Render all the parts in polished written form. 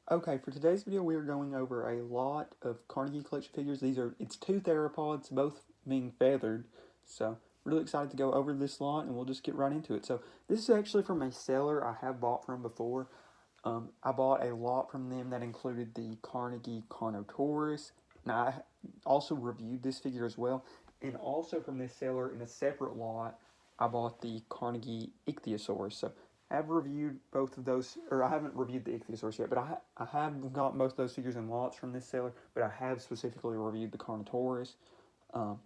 Okay, for today's video, we are going over a lot of Carnegie collection figures. It's two theropods, both being feathered. So, really excited to go over this lot, and we'll just get right into it. So, this is actually from a seller I have bought from before. I bought a lot from them that included the Carnegie Carnotaurus. Now, I also reviewed this figure as well. And also from this seller, in a separate lot, I bought the Carnegie Ichthyosaurus. So, I have reviewed both of those, or I haven't reviewed the Ichthyosaurus yet, but I have got most of those figures in lots from this seller, but I have specifically reviewed the Carnotaurus. Um,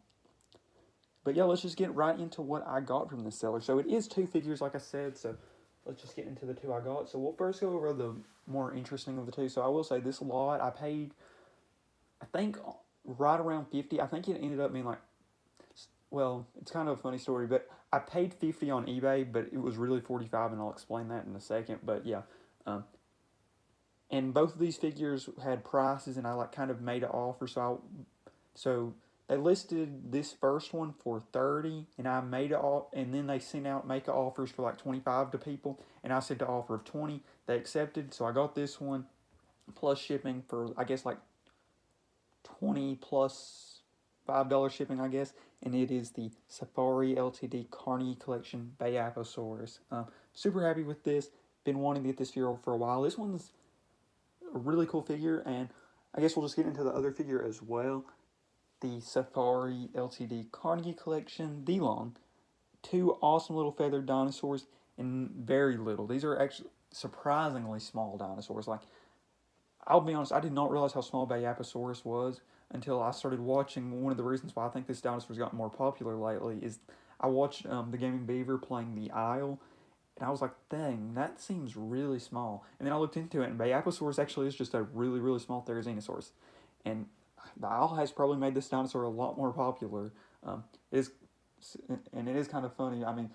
but yeah, let's just get right into what I got from this seller. So it is two figures, like I said, so let's just get into the two I got. So we'll first go over the more interesting of the two. So I will say this lot, I paid, I think, right around 50. I think it ended up being like, well, it's kind of a funny story, but I paid 50 on eBay, but it was really 45, and I'll explain that in a second. But yeah, um, and both of these figures had prices, and I like kind of made an offer. So they listed this first one for 30, and I made it all, and then they sent out make offers for like 25 to people, and I sent the offer of 20. They accepted, so I got this one plus shipping for I guess like 20 plus $5 shipping, I guess, and it is the Safari Ltd Carnegie Collection Beipiaosaurus. Super happy with this. Been wanting to get this figure for a while. This one's a really cool figure, and I guess we'll just get into the other figure as well. The Safari Ltd Carnegie Collection Dilong. Two awesome little feathered dinosaurs, and very little. These are actually surprisingly small dinosaurs. Like, I'll be honest, I did not realize how small Beipiaosaurus was until I started watching. One of the reasons why I think this dinosaur's gotten more popular lately is I watched the Gaming Beaver playing the Isle, and I was like, dang, that seems really small. And then I looked into it, and Beipiaosaurus actually is just a really, really small Therizinosaurus. And the Isle has probably made this dinosaur a lot more popular. It is, and it is kind of funny. I mean,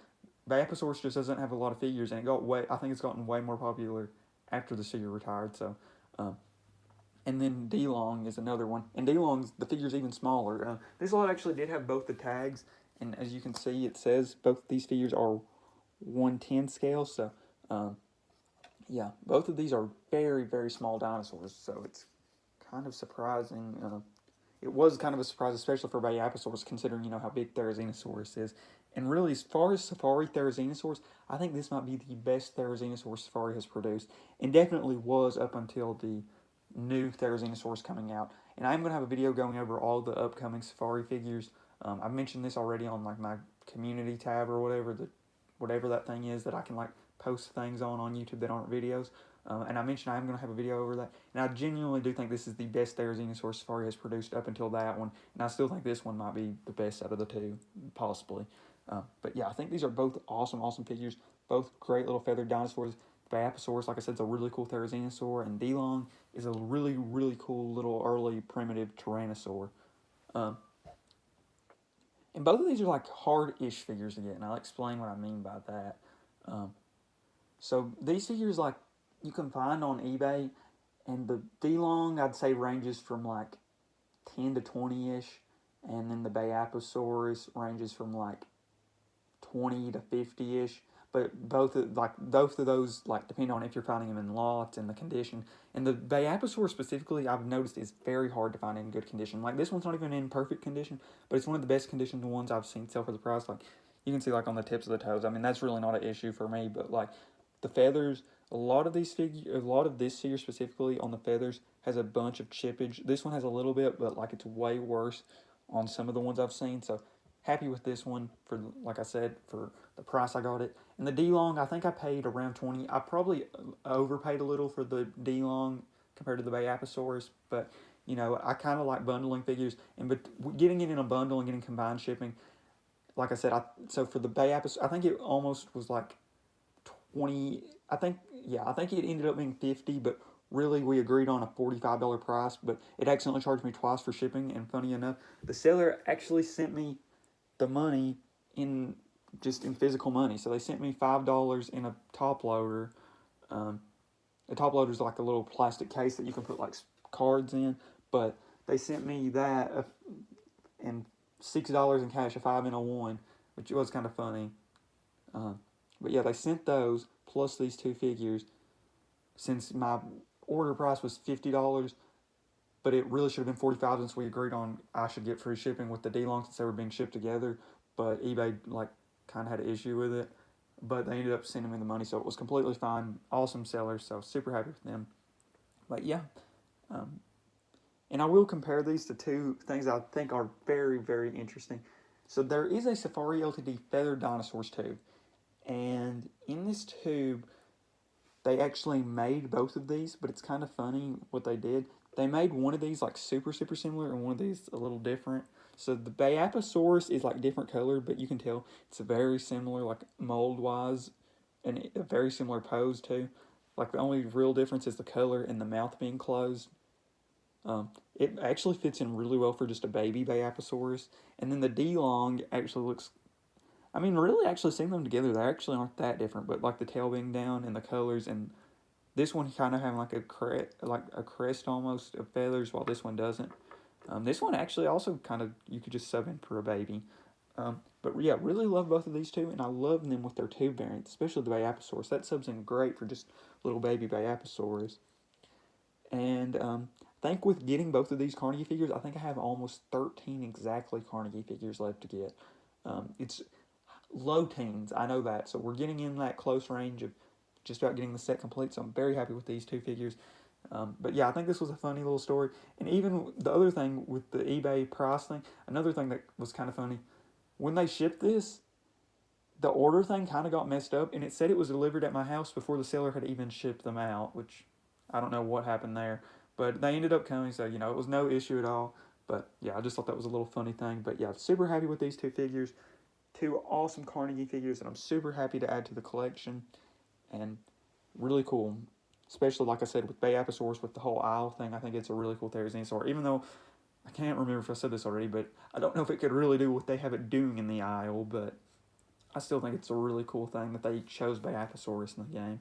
Beipiaosaurus just doesn't have a lot of figures, and I think it's gotten way more popular after the figure retired. So, um, and then Dilong is another one. And the figure's even smaller. This lot actually did have both the tags, and as you can see, it says both these figures are 1/10 scale. So, yeah, both of these are very, very small dinosaurs. So it's kind of surprising. It was kind of a surprise, especially for Beipiaosaurus, considering how big Therizinosaurus is. And really, as far as Safari Therizinosaurs, I think this might be the best Therizinosaur Safari has produced, and definitely was up until the new Therizinosaurs coming out. And I'm going to have a video going over all the upcoming Safari figures. I've mentioned this already on like my community tab or whatever that thing is that I can like post things on YouTube that aren't videos. And I mentioned I'm going to have a video over that. And I genuinely do think this is the best Therizinosaur Safari has produced up until that one. And I still think this one might be the best out of the two, possibly. But yeah, I think these are both awesome, awesome figures. Both great little feathered dinosaurs. Beipiaosaurus, like I said, is a really cool Therizinosaur. And Dilong is a really, really cool little early primitive Tyrannosaur. Um, and both of these are like hard-ish figures to get. And I'll explain what I mean by that. So these figures, like, you can find on eBay, and the Dilong I'd say ranges from like 10 to 20-ish, and then the Beipiaosaurus ranges from like 20 to 50-ish. But both of those, like, depending on if you're finding them in lots and the condition. And the Beipiaosaurus specifically, I've noticed, is very hard to find in good condition. Like, this one's not even in perfect condition, but it's one of the best conditioned ones I've seen sell for the price. Like, you can see, like, on the tips of the toes. I mean, that's really not an issue for me, but like the feathers, a lot of this figure specifically on the feathers has a bunch of chippage. This one has a little bit, but like it's way worse on some of the ones I've seen. So happy with this one for, like I said, for the price I got it. And the Dilong, I think I paid around 20. I probably overpaid a little for the Dilong compared to the Beipiaosaurus, but I kind of like bundling figures, but getting it in a bundle and getting combined shipping. Like I said, so for the Beipiaosaurus, I think it almost was like 20. I think it ended up being 50, but really we agreed on a $45 price, but it accidentally charged me twice for shipping. And funny enough, the seller actually sent me the money in physical money. So they sent me $5 in a top loader. A top loader is like a little plastic case that you can put like cards in, but they sent me that and $6 in cash, a 5 and a 1, which was kind of funny. But yeah, they sent those plus these two figures, since my order price was $50, but it really should have been $45 since we agreed on I should get free shipping with the Dilong since they were being shipped together. But eBay like kind of had an issue with it, but they ended up sending me the money, so it was completely fine. Awesome sellers, so super happy with them. But yeah, and I will compare these to two things I think are very, very interesting. So there is a Safari Ltd feathered dinosaurs tube, and in this tube, they actually made both of these, but it's kind of funny what they did. They made one of these like super, super similar, and one of these a little different. So the Beipiaosaurus is like different color, but you can tell it's very similar, like mold wise, and a very similar pose too. Like the only real difference is the color and the mouth being closed. It actually fits in really well for just a baby Beipiaosaurus. And then the Dilong actually looks, I mean, really actually seeing them together, they actually aren't that different, but like the tail being down and the colors, and this one kind of having like a crest almost of feathers, while this one doesn't. This one actually also kind of, you could just sub in for a baby. But yeah, really love both of these two, and I love them with their tube variants, especially the Beipiaosaurus. That subs in great for just little baby Beipiaosaurus. And I think with getting both of these Carnegie figures, I think I have almost 13 exactly Carnegie figures left to get. It's low teens, I know that, so we're getting in that close range of just about getting the set complete, so I'm very happy with these two figures. But yeah, I think this was a funny little story. And even the other thing with the eBay price thing, another thing that was kind of funny, when they shipped this, the order thing kind of got messed up, and it said it was delivered at my house before the seller had even shipped them out, which I don't know what happened there. But they ended up coming, so, you know, it was no issue at all. But yeah, I just thought that was a little funny thing. But yeah, super happy with these two figures. Two awesome Carnegie figures that I'm super happy to add to the collection. And really cool. Especially, like I said, with Beipiaosaurus, with the whole aisle thing, I think it's a really cool Theropod. Even though, I can't remember if I said this already, but I don't know if it could really do what they have it doing in the aisle, but I still think it's a really cool thing that they chose Beipiaosaurus in the game.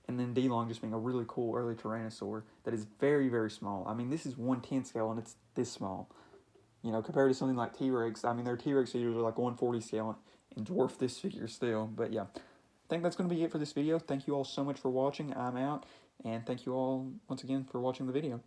And then Dilong just being a really cool early Tyrannosaur that is very, very small. I mean, this is 1/10 scale, and it's this small. You know, compared to something like T-Rex, I mean, their T-Rex figures are like 1/40 scale and dwarf this figure still. But yeah, I think that's going to be it for this video. Thank you all so much for watching. I'm out, and thank you all once again for watching the video.